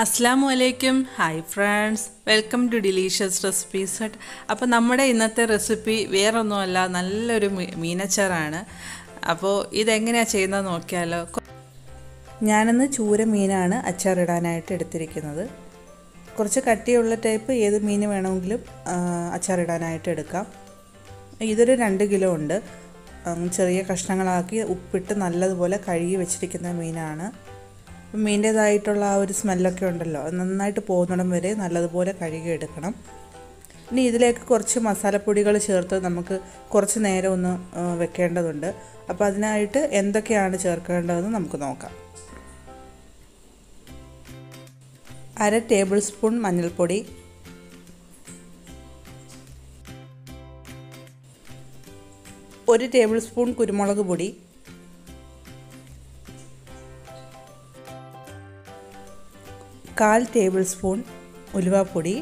Assalamualaikum. Hi friends. Welcome to Delicious Recipes Hut. അപ്പോൾ നമ്മുടെ ഇന്നത്തെ റെസിപ്പി വേറൊന്നുമല്ല നല്ലൊരു മീനച്ചാറാണ്. അപ്പോൾ ഇതെങ്ങനെയാണ് ചെയ്യുന്നത് നോക്കിയാലോ. ഞാനിന്ന് ചൂര മീനാണ് അച്ചാറിടാനായിട്ട് എടുത്തിരിക്കുന്നത്. കുറച്ച് കട്ടിയുള്ള ടൈപ്പ് ഏത് മീൻ വേണമെങ്കിലും അച്ചാറിടാനായിട്ട് എടുക്കാം. ഇതൊരു 2 കിലോ ഉണ്ട്. ചെറിയ കഷ്ണങ്ങളാക്കി ഉപ്പിട്ട് നല്ലതുപോലെ കഴുകി വെച്ചിരിക്കുന്ന മീനാണ്. മീൻ്റേതായിട്ടുള്ള ആ ഒരു സ്മെല്ലൊക്കെ ഉണ്ടല്ലോ, നന്നായിട്ട് പോകുന്നിടം വരെ നല്ലതുപോലെ കഴുകിയെടുക്കണം. ഇനി ഇതിലേക്ക് കുറച്ച് മസാലപ്പൊടികൾ ചേർത്ത് നമുക്ക് കുറച്ച് നേരം ഒന്ന് വെക്കേണ്ടതുണ്ട്. അപ്പോൾ അതിനായിട്ട് എന്തൊക്കെയാണ് ചേർക്കേണ്ടതെന്ന് നമുക്ക് നോക്കാം. 1/2 ടേബിൾ സ്പൂൺ മഞ്ഞൾപ്പൊടി, 1 ടേബിൾ സ്പൂൺ കുരുമുളക് പൊടി, 1/4 ടേബിൾ സ്പൂൺ ഉലുവാപ്പൊടി,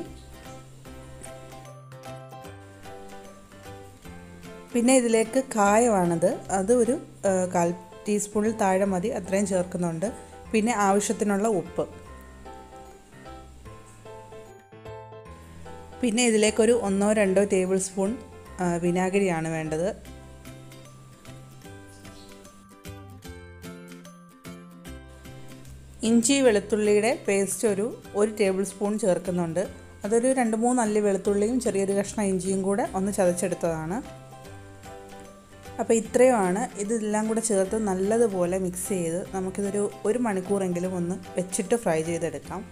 പിന്നെ ഇതിലേക്ക് കായമാണത്, അത് ഒരു 1/4 ടീസ്പൂണിൽ താഴെ മതി, അത്രയും ചേർക്കുന്നുണ്ട്. പിന്നെ ആവശ്യത്തിനുള്ള ഉപ്പ്, പിന്നെ ഇതിലേക്കൊരു 1-2 ടേബിൾ സ്പൂൺ വിനാഗിരിയാണ് വേണ്ടത്. ഇഞ്ചി വെളുത്തുള്ളിയുടെ പേസ്റ്റ് ഒരു 1 ടേബിൾ സ്പൂൺ ചേർക്കുന്നുണ്ട്. അതൊരു 2-3 അല്ലി വെളുത്തുള്ളിയും ചെറിയൊരു കഷ്ണം ഇഞ്ചിയും കൂടെ ഒന്ന് ചതച്ചെടുത്തതാണ്. അപ്പോൾ ഇത്രയുമാണ്. ഇതെല്ലാം കൂടെ ചേർത്ത് നല്ലതുപോലെ മിക്സ് ചെയ്ത് നമുക്കിതൊരു 1 മണിക്കൂറെങ്കിലും ഒന്ന് വെച്ചിട്ട് ഫ്രൈ ചെയ്തെടുക്കാം.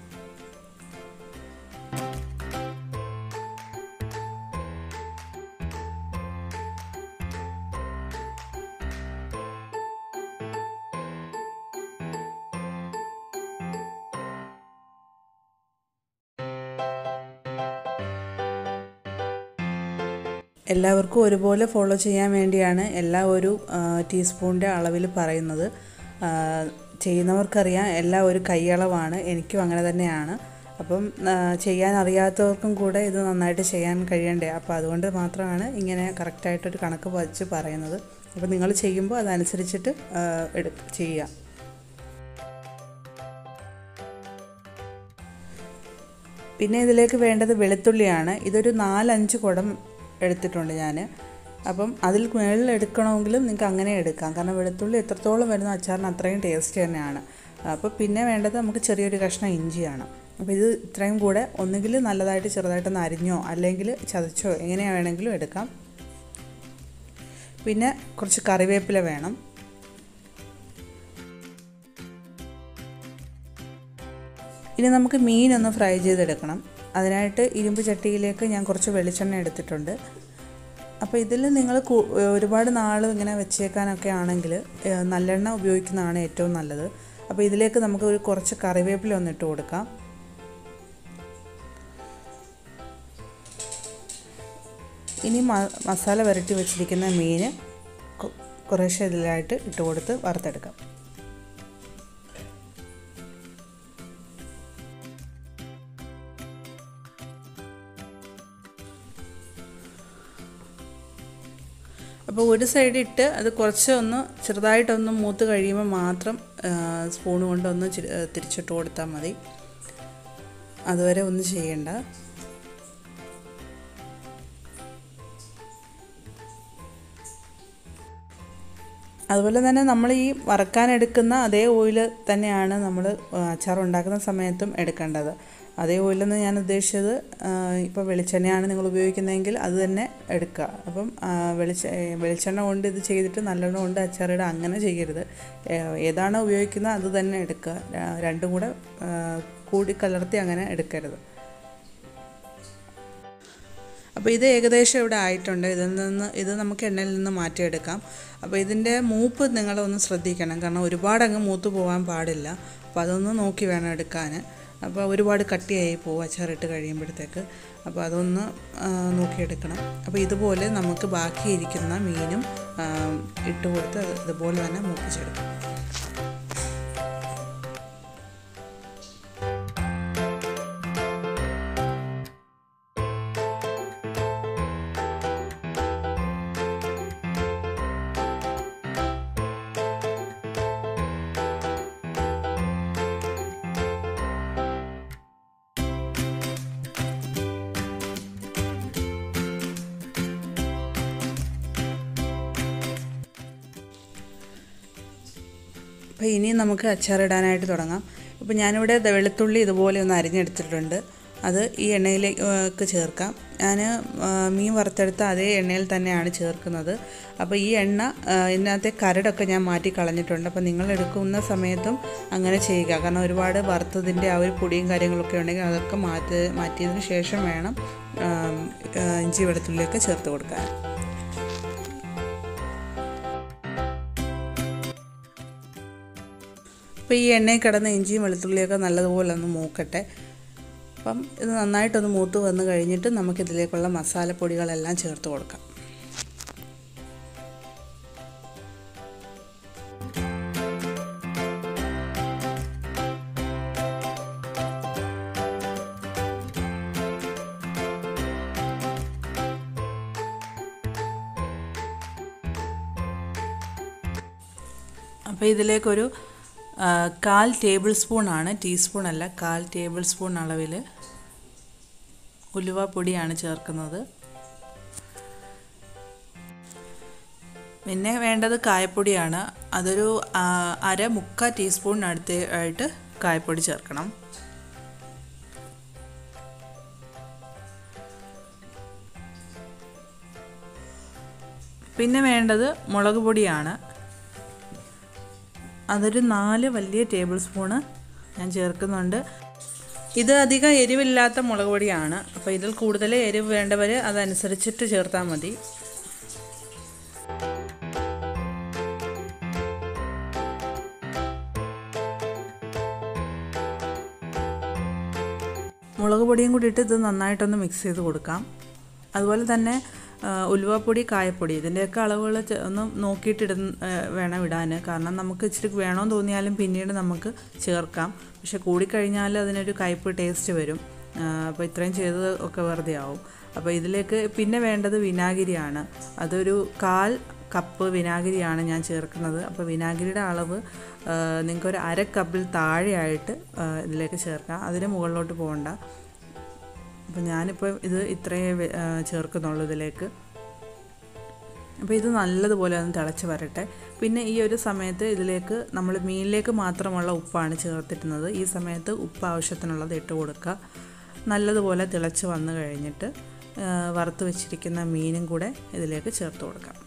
എല്ലാവർക്കും ഒരുപോലെ ഫോളോ ചെയ്യാൻ വേണ്ടിയാണ് എല്ലാം ഒരു ടീസ്പൂണിൻ്റെ അളവിൽ പറയുന്നത്. ചെയ്യുന്നവർക്കറിയാം എല്ലാം ഒരു കൈയളവാണ്, എനിക്കും അങ്ങനെ തന്നെയാണ്. അപ്പം ചെയ്യാൻ അറിയാത്തവർക്കും കൂടെ ഇത് നന്നായിട്ട് ചെയ്യാൻ കഴിയണ്ടേ, അപ്പോൾ അതുകൊണ്ട് മാത്രമാണ് ഇങ്ങനെ കറക്റ്റായിട്ടൊരു കണക്ക് വച്ച് പറയുന്നത്. അപ്പോൾ നിങ്ങൾ ചെയ്യുമ്പോൾ അതനുസരിച്ചിട്ട് ചെയ്യുക. പിന്നെ ഇതിലേക്ക് വേണ്ടത് വെളുത്തുള്ളിയാണ്. ഇതൊരു 4-5 കുടം എടുത്തിട്ടുണ്ട് ഞാൻ. അപ്പം അതിൽ മുകളിൽ എടുക്കണമെങ്കിലും നിങ്ങൾക്ക് അങ്ങനെ എടുക്കാം, കാരണം വെളുത്തുള്ളി എത്രത്തോളം വരുന്ന അച്ചാറിന് അത്രയും ടേസ്റ്റ് തന്നെയാണ്. അപ്പോൾ പിന്നെ വേണ്ടത് നമുക്ക് ചെറിയൊരു കഷ്ണം ഇഞ്ചിയാണ്. അപ്പോൾ ഇത് ഇത്രയും കൂടെ ഒന്നുകിൽ നല്ലതായിട്ട് ചെറുതായിട്ടൊന്ന് അരിഞ്ഞോ അല്ലെങ്കിൽ ചതച്ചോ എങ്ങനെ വേണമെങ്കിലും എടുക്കാം. പിന്നെ കുറച്ച് കറിവേപ്പില വേണം. ഇനി നമുക്ക് മീനൊന്ന് ഫ്രൈ ചെയ്തെടുക്കണം. അതിനായിട്ട് ഇരുമ്പ് ചട്ടിയിലേക്ക് ഞാൻ കുറച്ച് വെളിച്ചെണ്ണ എടുത്തിട്ടുണ്ട്. അപ്പോൾ ഇതിൽ നിങ്ങൾ ഒരുപാട് നാൾ ഇങ്ങനെ വെച്ചേക്കാനൊക്കെ ആണെങ്കിൽ നല്ലെണ്ണ ഉപയോഗിക്കുന്നതാണ് ഏറ്റവും നല്ലത്. അപ്പോൾ ഇതിലേക്ക് നമുക്ക് ഒരു കുറച്ച് കറിവേപ്പില ഒന്ന് ഇട്ട് കൊടുക്കാം. ഇനി മസാല വരട്ടി വെച്ചിരിക്കുന്ന മീൻ കുറേശ്ശെ ഇതിലായിട്ട് ഇട്ട് കൊടുത്ത് വറുത്തെടുക്കാം. അപ്പോൾ ഒരു സൈഡ് ഇട്ട് അത് കുറച്ച് ഒന്ന് ചെറുതായിട്ടൊന്ന് മൂത്ത് കഴിയുമ്പോൾ മാത്രം സ്പൂൺ കൊണ്ടൊന്ന് തിരിച്ചിട്ട് കൊടുത്താൽ മതി, അതുവരെ ഒന്നും ചെയ്യണ്ട. അതുപോലെ തന്നെ നമ്മൾ ഈ വറക്കാനെടുക്കുന്ന അതേ ഓയിൽ തന്നെയാണ് നമ്മൾ അച്ചാർ ഉണ്ടാക്കുന്ന സമയത്തും എടുക്കേണ്ടത്. അതേ ഓയിലെന്ന് ഞാൻ ഉദ്ദേശിച്ചത് ഇപ്പോൾ വെളിച്ചെണ്ണയാണ് നിങ്ങൾ ഉപയോഗിക്കുന്നതെങ്കിൽ അത് തന്നെ എടുക്കുക. അപ്പം വെളിച്ചെണ്ണ കൊണ്ട് ഇത് ചെയ്തിട്ട് നല്ലെണ്ണ കൊണ്ട് അച്ചാറിടുക അങ്ങനെ ചെയ്യരുത്. ഏതാണോ ഉപയോഗിക്കുന്നത് അത് തന്നെ എടുക്കുക. രണ്ടും കൂടെ കൂടി കലർത്തി അങ്ങനെ എടുക്കരുത്. അപ്പോൾ ഇത് ഏകദേശം ഇവിടെ ആയിട്ടുണ്ട്. ഇത് നമുക്ക് എണ്ണയിൽ നിന്ന് മാറ്റിയെടുക്കാം. അപ്പോൾ ഇതിൻ്റെ മൂപ്പ് നിങ്ങളൊന്ന് ശ്രദ്ധിക്കണം, കാരണം ഒരുപാട് അങ്ങ് മൂത്ത് പോകാൻ പാടില്ല. അപ്പോൾ അതൊന്ന് നോക്കി വേണം എടുക്കാൻ. അപ്പോൾ ഒരുപാട് കട്ടിയായി പോകും അച്ചാറിട്ട് കഴിയുമ്പോഴത്തേക്ക്. അപ്പോൾ അതൊന്ന് നോക്കിയെടുക്കണം. അപ്പോൾ ഇതുപോലെ നമുക്ക് ബാക്കിയിരിക്കുന്ന മീനും ഇട്ട് കൊടുത്ത് ഇതുപോലെ തന്നെ മൂപ്പിച്ചെടുക്കാം. അപ്പോൾ ഇനി നമുക്ക് അച്ചാറിടാനായിട്ട് തുടങ്ങാം. അപ്പോൾ ഞാനിവിടെ വെളുത്തുള്ളി ഇതുപോലെ ഒന്ന് അരിഞ്ഞെടുത്തിട്ടുണ്ട്. അത് ഈ എണ്ണയിലേക്ക് ചേർക്കാം. ഞാൻ മീൻ വറുത്തെടുത്ത അതേ എണ്ണയിൽ തന്നെയാണ് ചേർക്കുന്നത്. അപ്പോൾ ഈ എണ്ണ ഇതിനകത്തെ കരടൊക്കെ ഞാൻ മാറ്റി കളഞ്ഞിട്ടുണ്ട്. അപ്പോൾ നിങ്ങൾ എടുക്കുന്ന സമയത്തും അങ്ങനെ ചെയ്യുക. കാരണം ഒരുപാട് വറുത്തതിൻ്റെ ആ ഒരു പൊടിയും കാര്യങ്ങളൊക്കെ ഉണ്ടെങ്കിൽ അതൊക്കെ മാറ്റിയതിന് ശേഷം വേണം ഇഞ്ചി വെളുത്തുള്ളിയൊക്കെ ചേർത്ത് കൊടുക്കാൻ. അപ്പോൾ ഈ എണ്ണയിൽ കിടന്ന ഇഞ്ചിയും വെളുത്തുള്ളിയൊക്കെ നല്ലതുപോലെ ഒന്ന് മൂക്കട്ടെ. അപ്പം ഇത് നന്നായിട്ടൊന്ന് മൂത്ത് വന്ന് കഴിഞ്ഞിട്ട് നമുക്കിതിലേക്കുള്ള മസാലപ്പൊടികളെല്ലാം ചേർത്ത് കൊടുക്കാം. അപ്പോൾ ഇതിലേക്കൊരു 1/4 ടേബിൾ സ്പൂണാണ്, ടീസ്പൂൺ അല്ല, 1/4 ടേബിൾ സ്പൂൺ അളവിൽ ഉലുവാപ്പൊടിയാണ് ചേർക്കുന്നത്. പിന്നെ വേണ്ടത് കായപ്പൊടിയാണ്. അതൊരു 1/4 ടീസ്പൂണിനടുത്തായിട്ട് കായപ്പൊടി ചേർക്കണം. പിന്നെ വേണ്ടത് മുളക് പൊടിയാണ്. അതൊരു 4 വലിയ ടേബിൾ സ്പൂണ് ഞാൻ ചേർക്കുന്നുണ്ട്. ഇത് അധികം എരിവില്ലാത്ത മുളക് പൊടിയാണ്. അപ്പോൾ ഇതിൽ കൂടുതൽ എരിവ് വേണ്ടവർ അതനുസരിച്ചിട്ട് ചേർത്താൽ മതി. മുളക് പൊടിയും കൂടി ഇട്ട് ഇത് നന്നായിട്ടൊന്ന് മിക്സ് ചെയ്ത് കൊടുക്കാം. അതുപോലെ തന്നെ ഉലുവാപ്പൊടി, കായപ്പൊടി ഇതിൻ്റെയൊക്കെ അളവുകൾ ഒന്ന് നോക്കിയിട്ട് വേണം ഇടാൻ. കാരണം നമുക്ക് ഇച്ചിരി വേണമെന്ന് തോന്നിയാലും പിന്നീട് നമുക്ക് ചേർക്കാം. പക്ഷെ കൂടിക്കഴിഞ്ഞാൽ അതിനൊരു കയ്പ്പ് ടേസ്റ്റ് വരും. അപ്പോൾ ഇത്രയും ചെയ്തത് ഒക്കെ വെറുതെ ആവും. അപ്പോൾ ഇതിലേക്ക് പിന്നെ വേണ്ടത് വിനാഗിരിയാണ്. അതൊരു 1/4 കപ്പ് വിനാഗിരിയാണ് ഞാൻ ചേർക്കുന്നത്. അപ്പോൾ വിനാഗിരിയുടെ അളവ് നിങ്ങൾക്കൊരു 1/2 കപ്പിൽ താഴെയായിട്ട് ഇതിലേക്ക് ചേർക്കാം. അതിന് മുകളിലോട്ട് പോകണ്ട. അപ്പോൾ ഞാനിപ്പോൾ ഇത് ഇത്രയേ ചേർക്കുന്നുള്ളൂ ഇതിലേക്ക്. അപ്പോൾ ഇത് നല്ലതുപോലെ ഒന്ന് തിളച്ച് വരട്ടെ. പിന്നെ ഈ ഒരു സമയത്ത് ഇതിലേക്ക് നമ്മൾ മീനിലേക്ക് മാത്രമുള്ള ഉപ്പാണ് ചേർത്തിട്ടുന്നത്. ഈ സമയത്ത് ഉപ്പ് ആവശ്യത്തിനുള്ളത് ഇട്ട് കൊടുക്കുക. നല്ലതുപോലെ തിളച്ച് വന്നു കഴിഞ്ഞിട്ട് വറുത്ത് വെച്ചിരിക്കുന്ന മീനും കൂടെ ഇതിലേക്ക് ചേർത്ത് കൊടുക്കാം.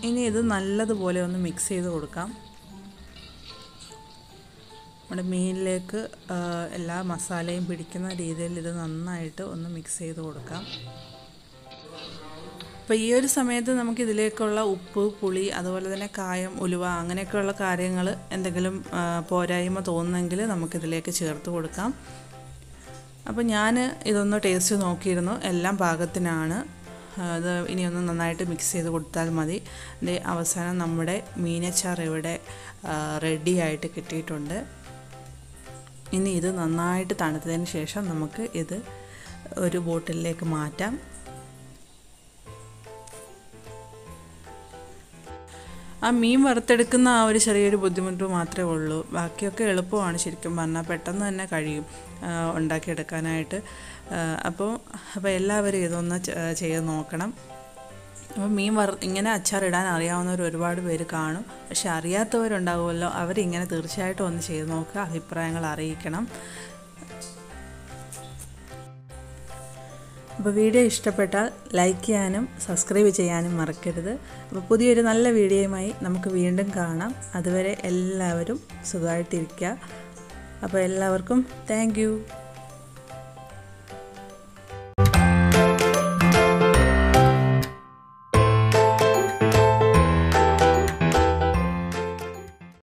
ഇനി ഇത് നല്ലതുപോലെ ഒന്ന് മിക്സ് ചെയ്ത് കൊടുക്കാം. നമ്മുടെ മീനിലേക്ക് എല്ലാ മസാലയും പിടിക്കുന്ന രീതിയിൽ ഇത് നന്നായിട്ട് ഒന്ന് മിക്സ് ചെയ്ത് കൊടുക്കാം. അപ്പോൾ ഈ ഒരു സമയത്ത് നമുക്ക് ഇതിലേക്കുള്ള ഉപ്പ്, പുളി, അതുപോലെ തന്നെ കായം, ഉലുവ അങ്ങനെയൊക്കെയുള്ള കാര്യങ്ങൾ എന്തെങ്കിലും പോരായ്മ തോന്നുന്നെങ്കിൽ നമുക്കിതിലേക്ക് ചേർത്ത് കൊടുക്കാം. അപ്പോൾ ഞാൻ ഇതൊന്ന് ടേസ്റ്റ് നോക്കിയിരുന്നു. എല്ലാം പാകത്തിനാണ്. അത് ഇനിയൊന്ന് നന്നായിട്ട് മിക്സ് ചെയ്ത് കൊടുത്താൽ മതി. ഇതിൻ്റെ അവസാനം നമ്മുടെ മീനച്ചാർ ഇവിടെ റെഡി ആയിട്ട് കിട്ടിയിട്ടുണ്ട്. ഇനി ഇത് നന്നായിട്ട് തണുത്തതിന് ശേഷം നമുക്ക് ഇത് ഒരു ബോട്ടിലിലേക്ക് മാറ്റാം. ആ മീൻ വറുത്തെടുക്കുന്ന ആ ഒരു ചെറിയൊരു ബുദ്ധിമുട്ട് മാത്രമേ ഉള്ളൂ. ബാക്കിയൊക്കെ എളുപ്പമാണ് ശരിക്കും പറഞ്ഞാൽ. പെട്ടെന്ന് തന്നെ കഴിയും ഉണ്ടാക്കിയെടുക്കാനായിട്ട്. അപ്പോൾ എല്ലാവരും ഇതൊന്ന് ചെയ്ത് നോക്കണം. അപ്പോൾ മീൻ ഇങ്ങനെ അച്ചാറിടാൻ അറിയാവുന്നവർ ഒരുപാട് പേര് കാണും. പക്ഷെ അറിയാത്തവരുണ്ടാവുമല്ലോ, അവരിങ്ങനെ തീർച്ചയായിട്ടും ഒന്ന് ചെയ്ത് നോക്കുക. അഭിപ്രായങ്ങൾ അറിയിക്കണം. അപ്പോൾ വീഡിയോ ഇഷ്ടപ്പെട്ടാൽ ലൈക്ക് ചെയ്യാനും സബ്സ്ക്രൈബ് ചെയ്യാനും മറക്കരുത്. അപ്പോൾ പുതിയൊരു നല്ല വീഡിയോയുമായി നമുക്ക് വീണ്ടും കാണാം. അതുവരെ എല്ലാവരും സുഖമായിട്ടിരിക്കുക. അപ്പോൾ എല്ലാവർക്കും താങ്ക് യു.